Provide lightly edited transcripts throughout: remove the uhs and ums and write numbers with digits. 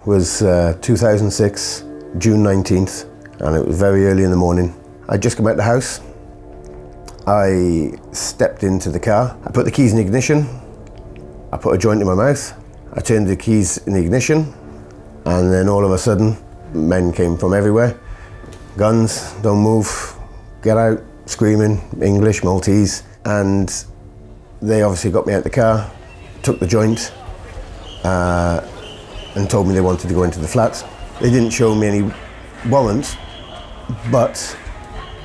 It was 2006, June 19th, and it was very early in the morning. I'd just come out the house. I stepped into the car. I put the keys in the ignition. I put a joint in my mouth. I turned the keys in the ignition, and then all of a sudden, men came from everywhere. Guns, don't move, get out, screaming, English, Maltese. And they obviously got me out the car, took the joint, and told me they wanted to go into the flat. They didn't show me any warrants, but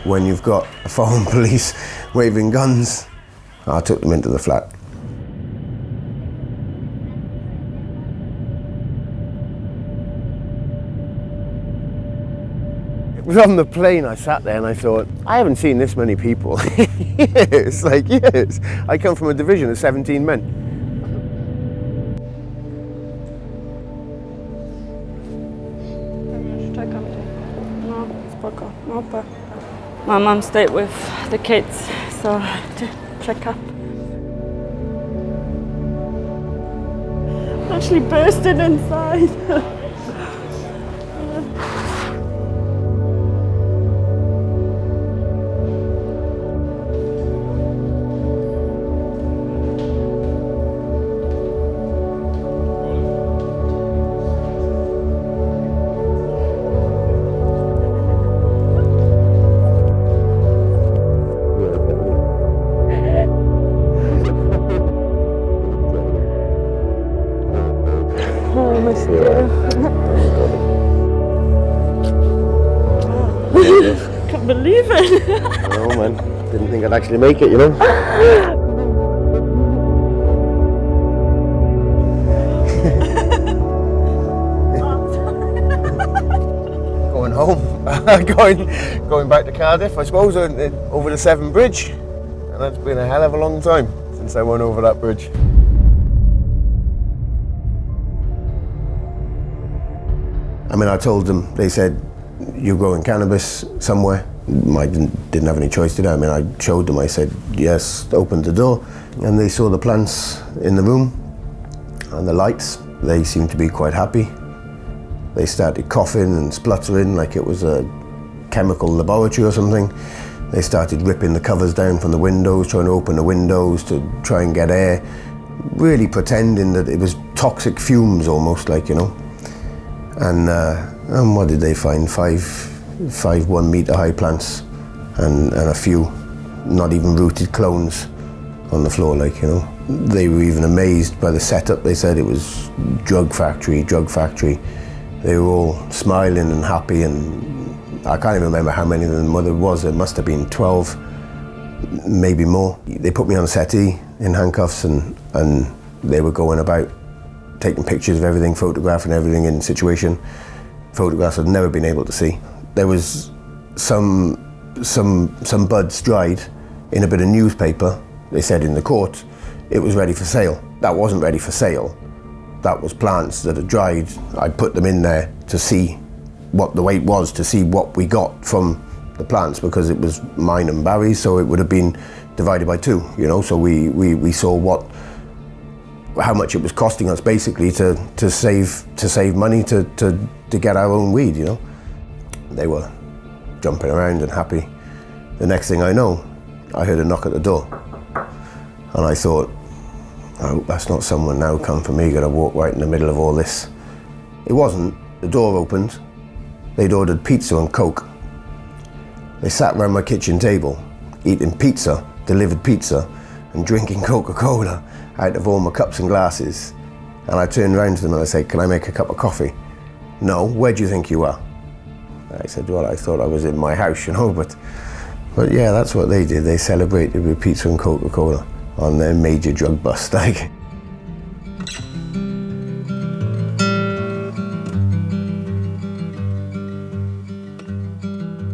when you've got a foreign police waving guns, I took them into the flat. It was on the plane, I sat there and I thought, I haven't seen this many people in years, like years. I come from a division of 17 men. My mum stayed with the kids, so I had to check up. Actually bursted inside. Can't believe it. I know, man. Didn't think I'd actually make it, you know. Going home, going back to Cardiff, I suppose, over the Severn Bridge, and that's been a hell of a long time since I went over that bridge. I mean, I told them, they said, you're growing cannabis somewhere. I didn't have any choice to do. I mean, I showed them, I said, yes, opened the door, and they saw the plants in the room and the lights. They seemed to be quite happy. They started coughing and spluttering like it was a chemical laboratory or something. They started ripping the covers down from the windows, trying to open the windows to try and get air, really pretending that it was toxic fumes almost, like, you know. And what did they find? Five 1 metre high plants and a few not even rooted clones on the floor, like, you know. They were even amazed by the setup. They said it was drug factory. They were all smiling and happy, and I can't even remember how many of them there was. It must have been 12, maybe more. They put me on a settee in handcuffs, and they were going about taking pictures of everything, photographing everything in situation. Photographs I'd never been able to see. There was some buds dried in a bit of newspaper. They said in the court it was ready for sale. That wasn't ready for sale. That was plants that had dried. I'd put them in there to see what the weight was, to see what we got from the plants, because it was mine and Barry's, so it would have been divided by 2, you know. So we saw how much it was costing us basically to save money to get our own weed, you know. They were jumping around and happy. The next thing I know, I heard a knock at the door, and I thought, oh, that's not someone now come for me, gonna walk right in the middle of all this. It wasn't. The door opened. They'd ordered pizza and Coke. They sat around my kitchen table, eating pizza, delivered pizza, and drinking Coca-Cola out of all my cups and glasses. And I turned around to them and I said, can I make a cup of coffee? No, where do you think you are? I said, well, I thought I was in my house, you know, but yeah, that's what they did. They celebrated with pizza and Coca-Cola on their major drug bust, like.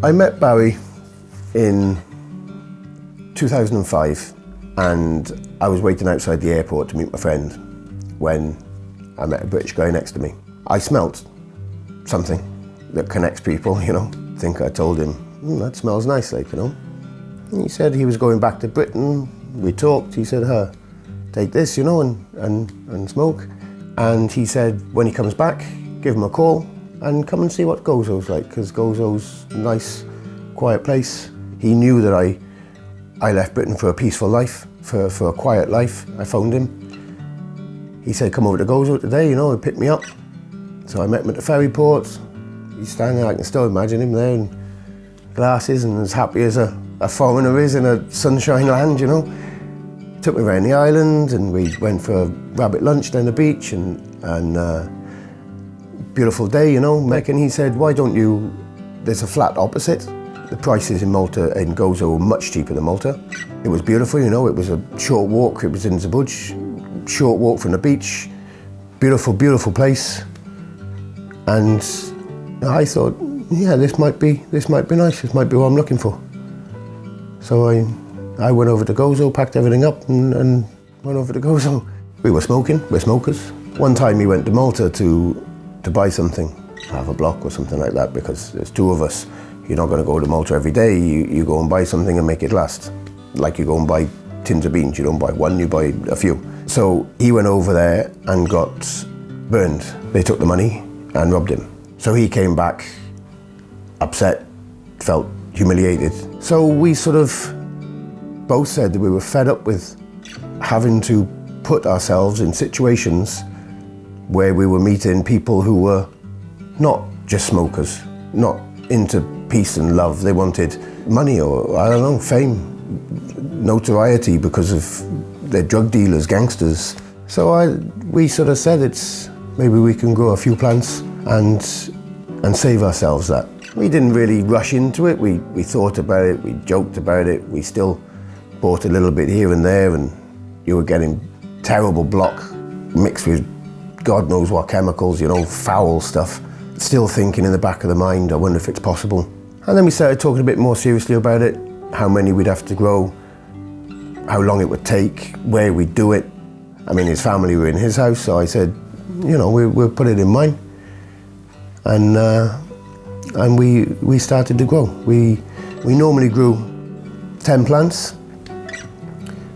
I met Barry in 2005, and I was waiting outside the airport to meet my friend when I met a British guy next to me. I smelt something that connects people, you know. I think I told him, that smells nice, like, you know. And he said he was going back to Britain. We talked. He said, take this, you know, and smoke. And he said, when he comes back, give him a call and come and see what Gozo's like, because Gozo's a nice, quiet place. He knew that I left Britain for a peaceful life, for a quiet life. I phoned him. He said, come over to Gozo today, you know, and pick me up. So I met him at the ferry port. He's standing there, I can still imagine him there in glasses and as happy as a foreigner is in a sunshine land, you know. Took me around the island and we went for a rabbit lunch down the beach and beautiful day, you know. And he said, why don't you, there's a flat opposite. The prices in Malta, in Gozo, were much cheaper than Malta. It was beautiful, you know, it was a short walk, it was in Zabuj, short walk from the beach. Beautiful, beautiful place. And I thought, yeah, this might be nice, this might be what I'm looking for. So I went over to Gozo, packed everything up and went over to Gozo. We were smoking, we're smokers. One time he went to Malta to buy something, half a block or something like that, because there's two of us. You're not going to go to Malta every day, you go and buy something and make it last. Like you go and buy tins of beans, you don't buy one, you buy a few. So he went over there and got burned. They took the money and robbed him. So he came back upset, felt humiliated. So we sort of both said that we were fed up with having to put ourselves in situations where we were meeting people who were not just smokers, not into peace and love. They wanted money or, I don't know, fame, notoriety because of their drug dealers, gangsters. So we sort of said maybe we can grow a few plants and save ourselves that. We didn't really rush into it. We thought about it, we joked about it, we still bought a little bit here and there, and you were getting terrible block mixed with God knows what chemicals, you know, foul stuff. Still thinking in the back of the mind, I wonder if it's possible. And then we started talking a bit more seriously about it, how many we'd have to grow, how long it would take, where we'd do it. I mean, his family were in his house, so I said, you know, we'll put it in mine. And we started to grow. We normally grew 10 plants,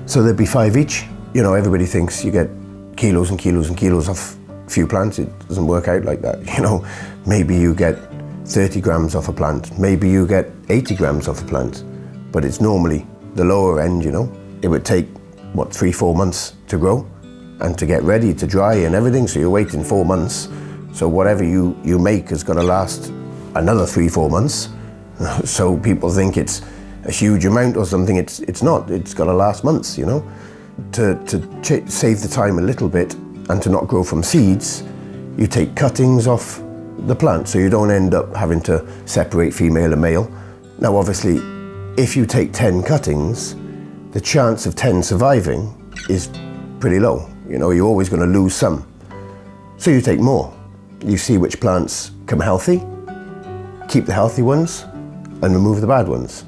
so there'd be 5 each. You know, everybody thinks you get kilos and kilos and kilos off a few plants. It doesn't work out like that, you know. Maybe you get 30 grams off a plant, maybe you get 80 grams off a plant, but it's normally the lower end, you know. It would take, 3-4 months to grow and to get ready to dry and everything, so you're waiting 4 months. So whatever you make is gonna last another 3-4 months. So people think it's a huge amount or something. It's not, it's gonna last months, you know. To save the time a little bit and to not grow from seeds, you take cuttings off the plant, so you don't end up having to separate female and male. Now obviously, if you take 10 cuttings, the chance of 10 surviving is pretty low. You know, you're always going to lose some. So you take more. You see which plants come healthy, keep the healthy ones, and remove the bad ones.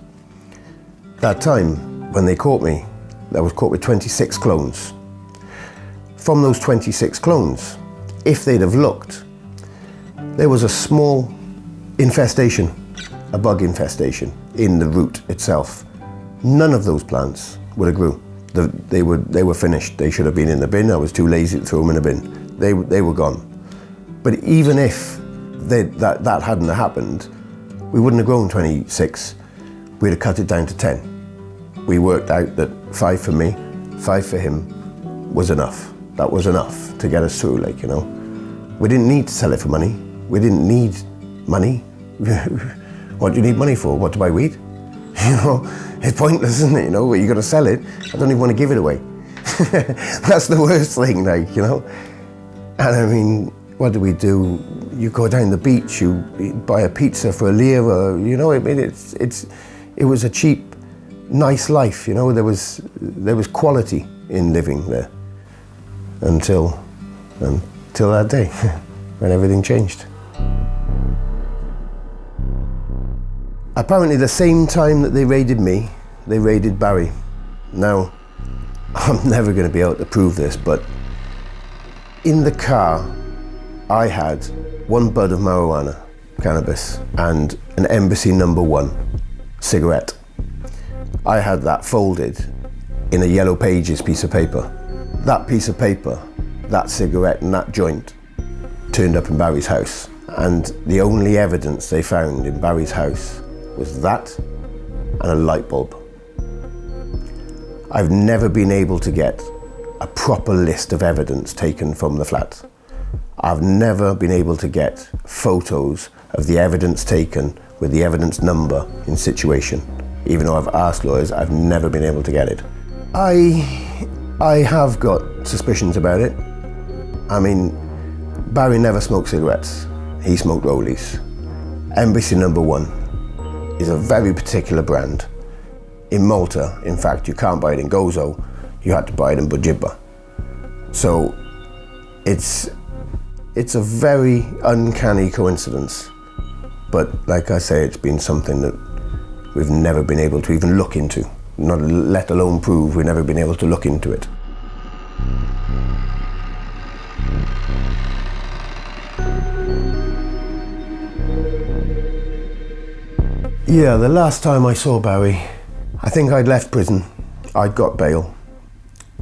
That time, when they caught me, I was caught with 26 clones. From those 26 clones, if they'd have looked, there was a small infestation, a bug infestation in the root itself. None of those plants would have grew. They were finished. They should have been in the bin. I was too lazy to throw them in the bin. They were gone. But even if that hadn't happened, we wouldn't have grown 26. We'd have cut it down to 10. We worked out that 5 for me, 5 for him was enough. That was enough to get us through, like, you know. We didn't need to sell it for money. We didn't need money. What do you need money for? What, to buy weed? You know, it's pointless, isn't it? You know, you got to sell it. I don't even want to give it away. That's the worst thing, like, you know. And I mean, what do? You go down the beach, you buy a pizza for a lira, you know. I mean, it was a cheap, nice life, you know. There was quality in living there until that day when everything changed. Apparently the same time that they raided me, they raided Barry. Now, I'm never going to be able to prove this, but in the car, I had 1 bud of marijuana, cannabis, and an Embassy No. 1 cigarette. I had that folded in a Yellow Pages piece of paper. That piece of paper, that cigarette and that joint turned up in Barry's house, and the only evidence they found in Barry's house was that and a light bulb. I've never been able to get a proper list of evidence taken from the flat. I've never been able to get photos of the evidence taken with the evidence number in situation. Even though I've asked lawyers, I've never been able to get it. I have got suspicions about it. I mean, Barry never smoked cigarettes. He smoked rollies. Embassy number 1 is a very particular brand. In Malta, in fact, you can't buy it in Gozo. You had to buy it in Bujibba. So it's a very uncanny coincidence. But like I say, it's been something that we've never been able to even look into, not let alone prove. We've never been able to look into it. Yeah, the last time I saw Barry, I think I'd left prison. I'd got bail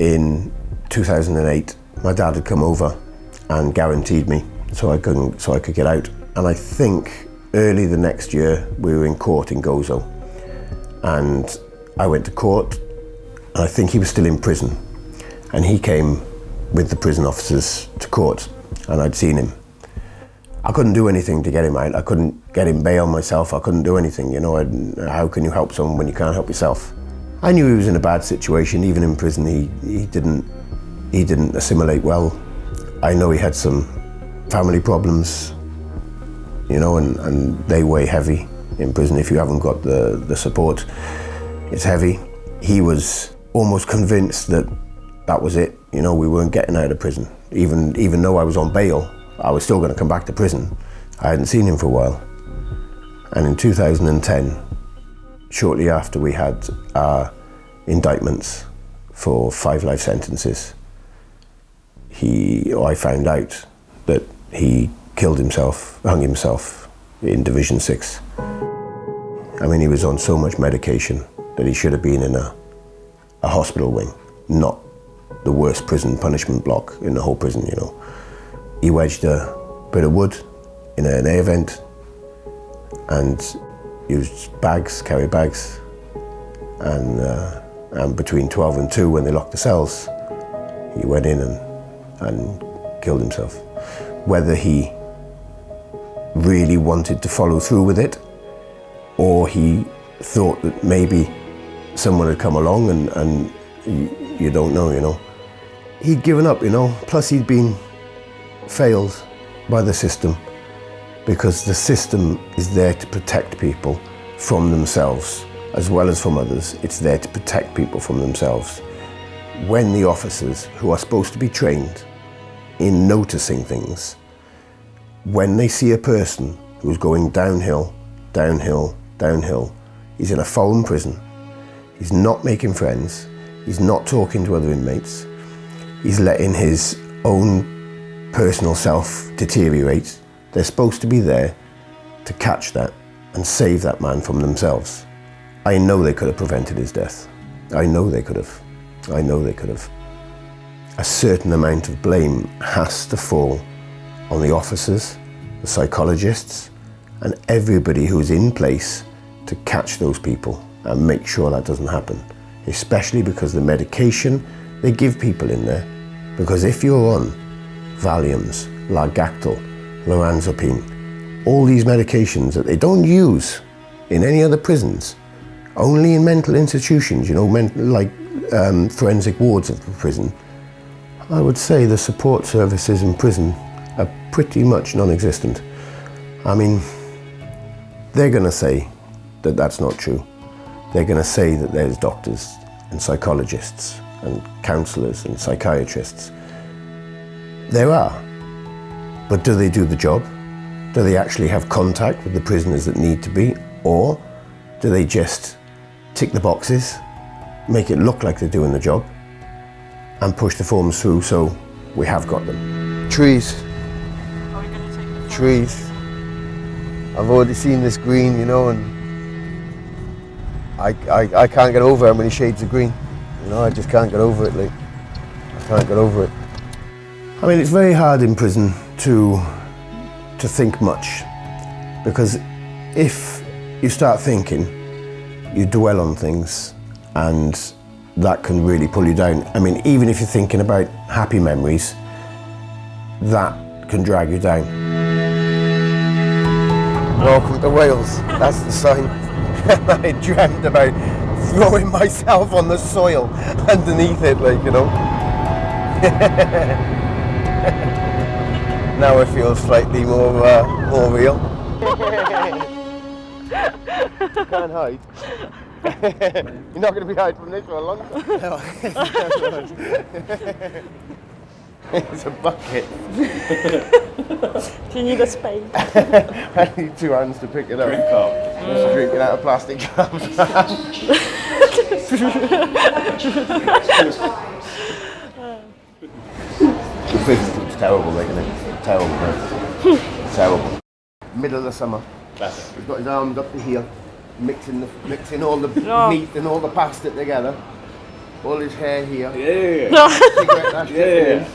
in 2008. My dad had come over and guaranteed me so I could get out. And I think early the next year we were in court in Gozo, and I went to court, and I think he was still in prison, and he came with the prison officers to court, and I'd seen him. I couldn't do anything to get him out. I couldn't get him bail myself. I couldn't do anything, you know. How can you help someone when you can't help yourself? I knew he was in a bad situation. Even in prison, he didn't assimilate well. I know he had some family problems, you know, and they weigh heavy in prison. If you haven't got the support, it's heavy. He was almost convinced that was it. You know, we weren't getting out of prison. Even though I was on bail, I was still going to come back to prison. I hadn't seen him for a while. And in 2010, shortly after we had our indictments for 5 life sentences, I found out that he hung himself in Division 6. I mean, he was on so much medication that he should have been in a hospital wing, not the worst prison punishment block in the whole prison, you know. He wedged a bit of wood in an air vent and used carry bags, and between 12 and 2, when they locked the cells, he went in and killed himself. Whether he really wanted to follow through with it, or he thought that maybe someone had come along and you don't know, you know. He'd given up, you know, plus he'd been failed by the system, because the system is there to protect people from themselves as well as from others. It's there to protect people from themselves. When the officers, who are supposed to be trained in noticing things, when they see a person who's going downhill, downhill, downhill, he's in a foreign prison, he's not making friends, he's not talking to other inmates, he's letting his own personal self deteriorate, they're supposed to be there to catch that and save that man from themselves. I know they could have prevented his death. I know they could have. I know they could have. A certain amount of blame has to fall on the officers, the psychologists, and everybody who's in place to catch those people and make sure that doesn't happen, especially because the medication they give people in there. Because if you're on Valiums, Largactil, Lorazepam, all these medications that they don't use in any other prisons, only in mental institutions, you know, like forensic wards of the prison, I would say the support services in prison are pretty much non-existent. I mean, they're going to say that that's not true. They're going to say that there's doctors and psychologists and counsellors and psychiatrists. There are, but do they do the job? Do they actually have contact with the prisoners that need to be? Or do they just tick the boxes, make it look like they're doing the job, and push the forms through so we have got them? Trees. Are we going to take the photos? Trees. I've already seen this green, you know, and I can't get over how many shades of green. You know, I just can't get over it, like, I can't get over it. I mean, it's very hard in prison to to think much, because if you start thinking, you dwell on things, and that can really pull you down. I mean, even if you're thinking about happy memories, that can drag you down. Welcome to Wales, that's the sign. I dreamt about throwing myself on the soil underneath it, like, you know. Now it feels slightly more real. You can't hide. You're not going to be hiding from this for a long time. It's a bucket. Do you need a spade? I need 2 hands to pick it up. Drink cup. Just drinking out of plastic cups. The business looks terrible, like, isn't it? Terrible, man. Terrible. Middle of the summer. He's got his arms up to here, mixing all the meat and all the pasta together. All his hair here. Cigarette ashtray,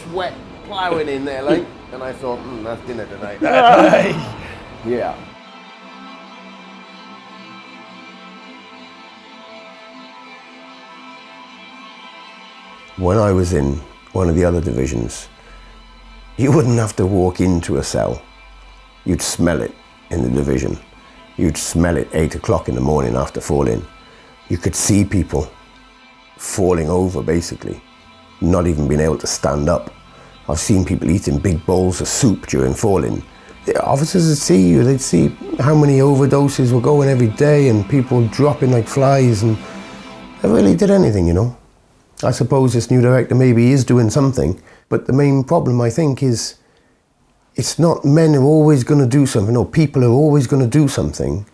sweat ploughing in there, like. And I thought, that's dinner tonight. Yeah. When I was in one of the other divisions, you wouldn't have to walk into a cell. You'd smell it in the division. You'd smell it 8 o'clock in the morning after falling. You could see people falling over, basically, not even being able to stand up. I've seen people eating big bowls of soup during falling. The officers would see you, they'd see how many overdoses were going every day and people dropping like flies, and they really did anything, you know. I suppose this new director maybe is doing something, but the main problem, I think, is it's not men are always going to do something, or people are always going to do something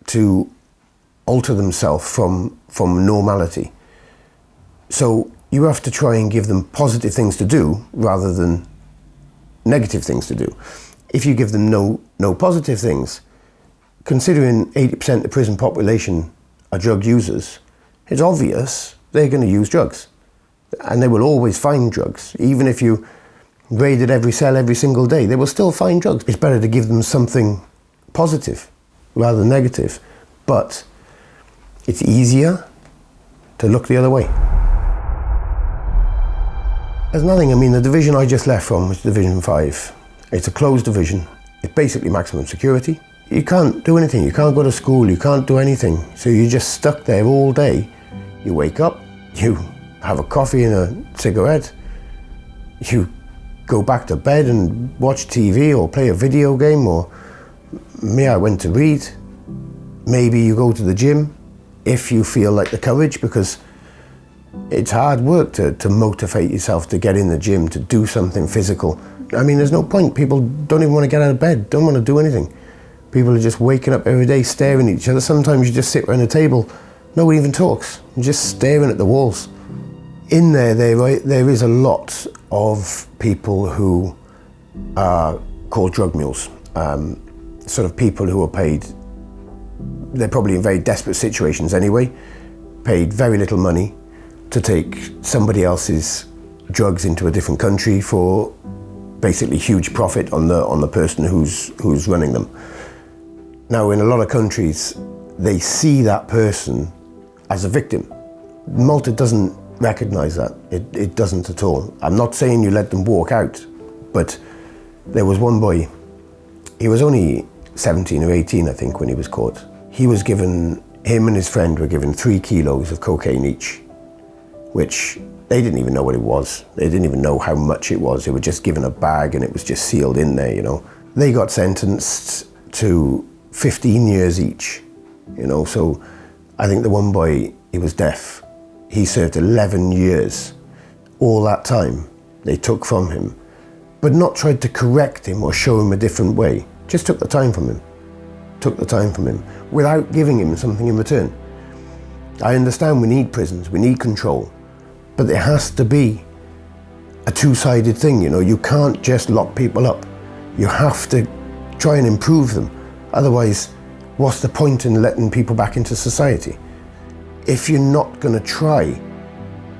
to alter themselves from normality. So you have to try and give them positive things to do rather than negative things to do. If you give them no positive things, considering 80% of the prison population are drug users, it's obvious they're going to use drugs. And they will always find drugs. Even if you raided every cell every single day, they will still find drugs. It's better to give them something positive rather than negative. But it's easier to look the other way. There's nothing, I mean, the division I just left from was Division 5. It's a closed division. It's basically maximum security. You can't do anything, you can't go to school, you can't do anything. So you're just stuck there all day. You wake up, you have a coffee and a cigarette, you go back to bed and watch TV or play a video game, or me, I went to read. Maybe you go to the gym if you feel like the courage, because it's hard work to motivate yourself to get in the gym, to do something physical. I mean, there's no point. People don't even want to get out of bed, don't want to do anything. People are just waking up every day staring at each other. Sometimes you just sit around a table, nobody even talks, you're just staring at the walls. In there is a lot of people who are called drug mules, sort of people who are paid, they're probably in very desperate situations anyway, paid very little money to take somebody else's drugs into a different country for basically huge profit on the person who's running them. Now, in a lot of countries, they see that person as a victim. Malta doesn't recognise that. It doesn't at all. I'm not saying you let them walk out, but there was one boy, he was only 17 or 18, I think, when he was caught. Him and his friend were given 3 kilos of cocaine each, which they didn't even know what it was. They didn't even know how much it was. They were just given a bag and it was just sealed in there, you know. They got sentenced to 15 years each, you know. So I think the one boy, he was deaf. He served 11 years. All that time they took from him, but not tried to correct him or show him a different way. Just took the time from him. Took the time from him without giving him something in return. I understand we need prisons, we need control, but there has to be a two-sided thing, you know. You can't just lock people up. You have to try and improve them. Otherwise, what's the point in letting people back into society? If you're not going to try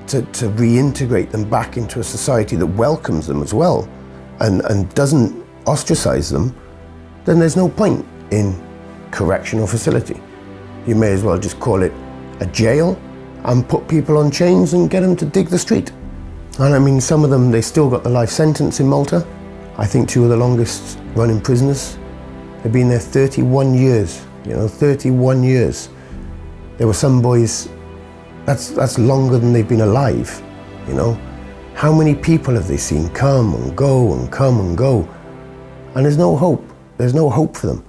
to reintegrate them back into a society that welcomes them as well and doesn't ostracise them, then there's no point in correctional facility. You may as well just call it a jail and put people on chains and get them to dig the street. And I mean, some of them, they still got the life sentence in Malta. I think 2 of the longest running prisoners. They've been there 31 years, 31 years. There were some boys, that's longer than they've been alive, How many people have they seen come and go and come and go? And there's no hope. There's no hope for them.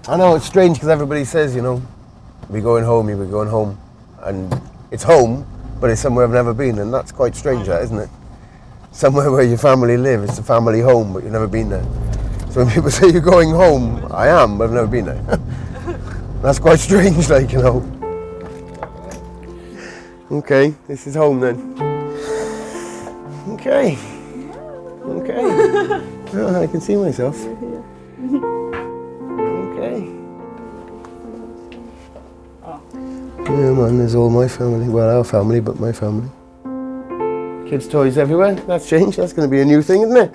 I know it's strange because everybody says, we're going home. And it's home, but it's somewhere I've never been, and that's quite strange, that, isn't it? Somewhere where your family live, it's a family home, but you've never been there. So when people say you're going home, I am, but I've never been there. That's quite strange, Okay, this is home then. Okay. Oh, I can see myself. Okay. Yeah, man, there's all my family. Well, our family, but my family. Kids' toys everywhere. That's changed. That's going to be a new thing, isn't it?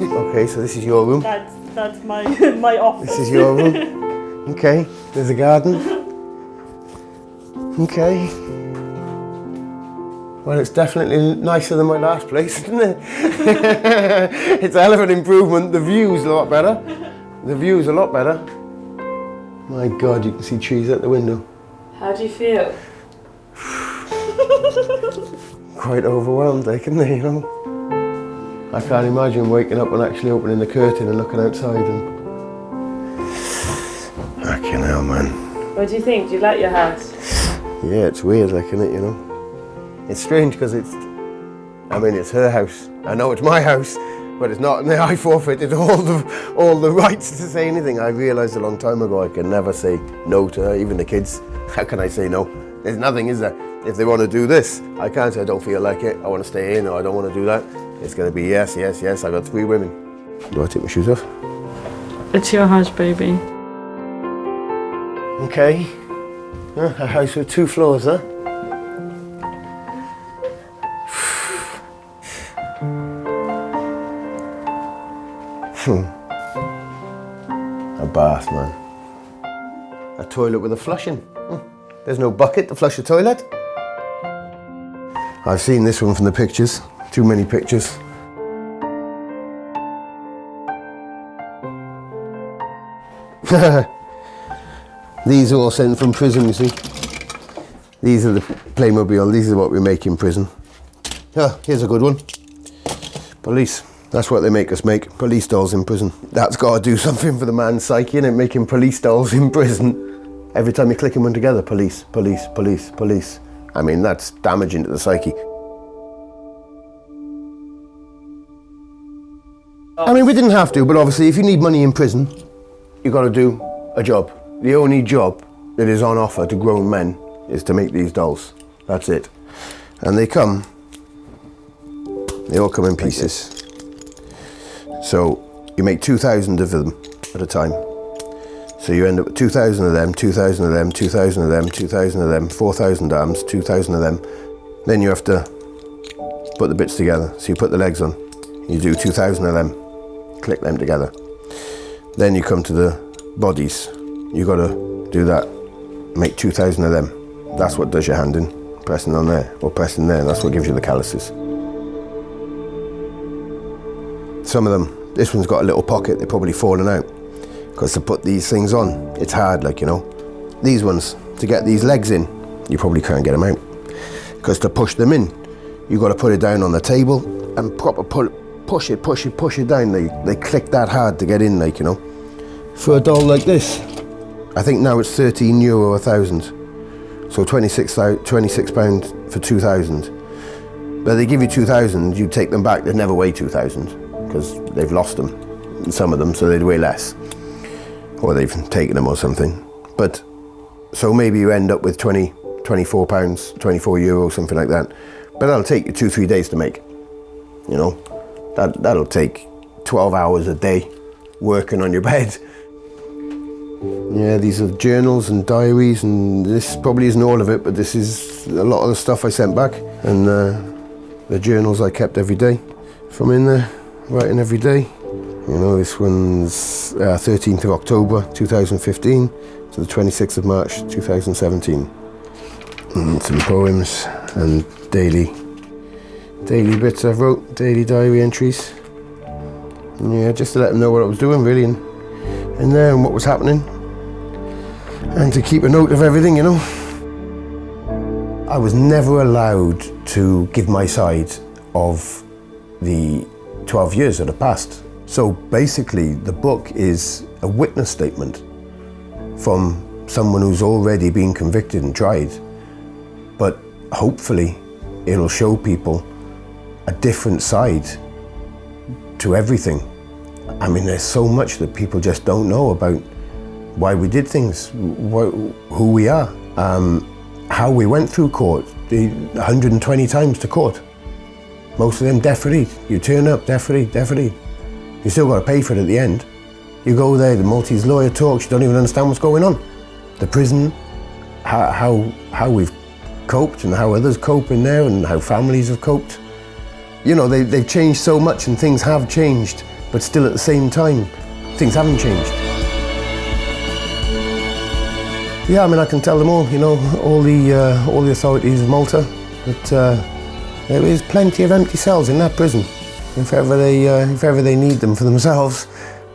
Okay, so this is your room. That's my my office. This is your room. Okay, there's a garden. Okay. Well, it's definitely nicer than my last place, isn't it? It's a hell of an improvement. The view's a lot better. My God, you can see trees out the window. How do you feel? Quite overwhelmed, can they, I can't imagine waking up and actually opening the curtain and looking outside and... Fucking hell, man. What do you think? Do you like your house? Yeah, it's weird, isn't it, It's strange because it's her house. I know it's my house, but it's not, and I forfeited all the rights to say anything. I realised a long time ago I can never say no to her, even the kids. How can I say no? There's nothing, is there? If they want to do this, I can't say I don't feel like it, I want to stay in, or I don't want to do that. It's going to be yes. I got 3 women. Do I take my shoes off? It's your house, baby. Okay. A house with 2 floors, huh? A bath, man. A toilet with a flushing. There's no bucket to flush a toilet. I've seen this one from the pictures. Too many pictures. These are all sent from prison, you see. These are the Playmobil. These are what we make in prison. Ah, here's a good one. Police. That's what they make us make. Police dolls in prison. That's got to do something for the man's psyche, innit? Making police dolls in prison. Every time you click them together, police. I mean, that's damaging to the psyche. I mean, we didn't have to, but obviously if you need money in prison, you've got to do a job. The only job that is on offer to grown men is to make these dolls. That's it. And they all come in pieces. So you make 2,000 of them at a time. So you end up with 2,000 of them, 2,000 of them, 2,000 of them, 2,000 of them, 4,000 arms, 2,000 of them. Then you have to put the bits together. So you put the legs on, you do 2,000 of them, click them together. Then you come to the bodies. You got to do that, make 2,000 of them. That's what does your hand in, pressing on there or pressing there. That's what gives you the calluses. Some of them, this one's got a little pocket, they're probably falling out. Because to put these things on, it's hard, These ones, to get these legs in, you probably can't get them out. Because to push them in, you've got to put it down on the table and proper push it down. They click that hard to get in, For a doll like this, I think now it's €13 a thousand. So £26 for 2,000. But they give you 2,000, you take them back, they'd never weigh 2,000 because they've lost them, some of them, so they'd weigh less. Or they've taken them or something. But, so maybe you end up with £24, €24, something like that. But that'll take you 2-3 days to make. That'll take 12 hours a day working on your bed. Yeah, these are journals and diaries, and this probably isn't all of it, but this is a lot of the stuff I sent back. And the journals I kept every day from in there. writing every day. You know, this one's 13th of October 2015 to the 26th of March 2017. And some poems and daily bits I've wrote, daily diary entries. And yeah, just to let them know what I was doing really, and there and what was happening. And to keep a note of everything, you know. I was never allowed to give my side of the 12 years that have passed. So basically, the book is a witness statement from someone who's already been convicted and tried. But hopefully, it'll show people a different side to everything. I mean, there's so much that people just don't know about why we did things, who we are, how we went through court, 120 times to court. Most of them definitely. You turn up, definitely. You still got to pay for it at the end. You go there, the Maltese lawyer talks, you don't even understand what's going on. The prison, how we've coped and how others cope in there and how families have coped. You know, they've changed so much and things have changed, but still at the same time, things haven't changed. Yeah, I mean, I can tell them all, you know, all the authorities of Malta, that there is plenty of empty cells in that prison. If ever they need them for themselves,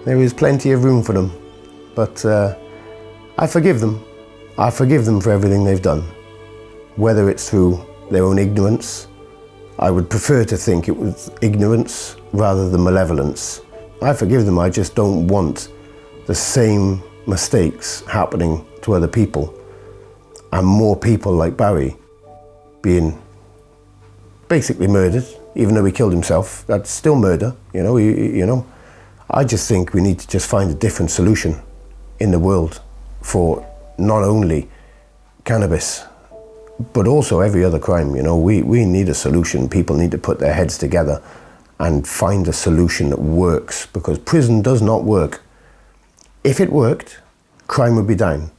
there is plenty of room for them. But I forgive them. I forgive them for everything they've done. Whether it's through their own ignorance, I would prefer to think it was ignorance rather than malevolence. I forgive them, I just don't want the same mistakes happening to other people, and more people like Barry being basically murdered, even though he killed himself. That's still murder, you know. You know, I just think we need to just find a different solution in the world for not only cannabis, but also every other crime. You know, we need a solution. People need to put their heads together and find a solution that works, because prison does not work. If it worked, crime would be down.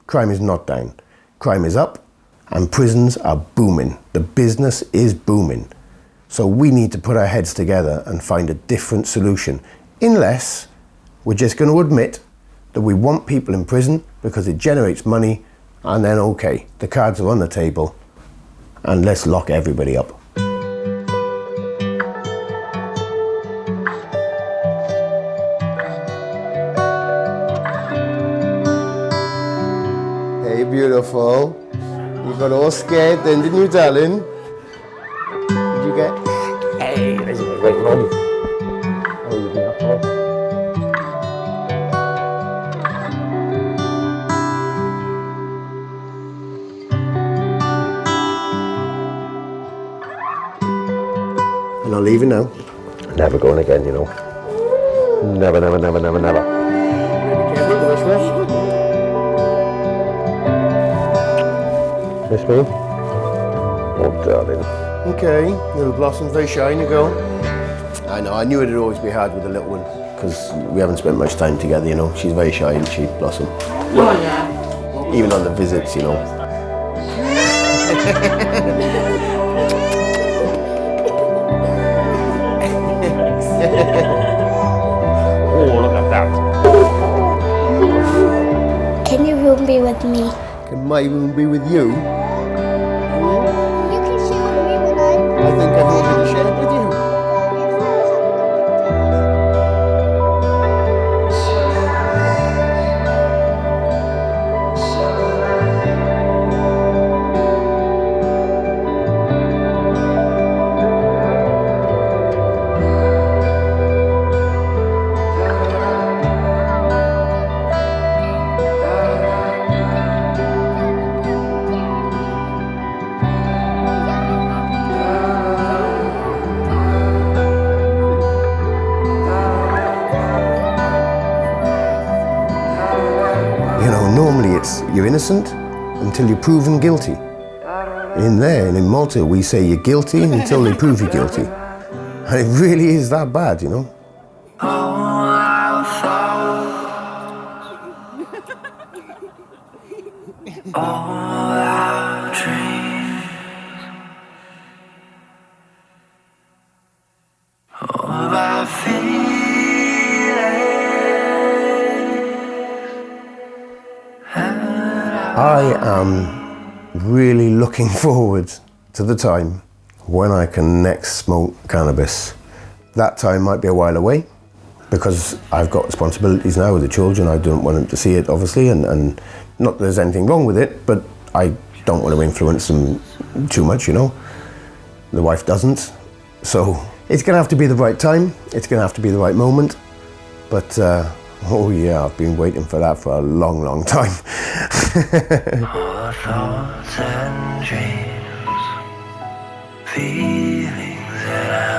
Crime is not down. Crime is up, and prisons are booming. The business is booming. So we need to put our heads together and find a different solution, unless we're just going to admit that we want people in prison because it generates money, and then okay, the cards are on the table, and let's lock everybody up. Hey, beautiful. You got all scared then, didn't you, darling? Did you get? Hey, there's my great mum. Oh, you beautiful. I'm not leaving now. Never going again, you know. Never. Be careful, Welshman. Miss me? Oh, darling. Okay, little Blossom's very shy, you go. I know, I knew it'd always be hard with the little one, because we haven't spent much time together, you know. She's very shy, and she, Blossom. Oh yeah. Even on the visits, you know. Oh, look at that. Can your room be with me? Can my room be with you? You can share with me when I... I think I've already shared with you. Normally it's you're innocent until you're proven guilty. In there, and in Malta, we say you're guilty until they prove you're guilty. And it really is that bad, you know? All our dreams, all our fears. I am really looking forward to the time when I can next smoke cannabis. That time might be a while away because I've got responsibilities now with the children. I don't want them to see it, obviously, and not that there's anything wrong with it, but I don't want to influence them too much, you know. The wife doesn't. So it's going to have to be the right time. It's going to have to be the right moment. But, oh yeah, I've been waiting for that for a long, long time. All the thoughts and dreams, feelings that I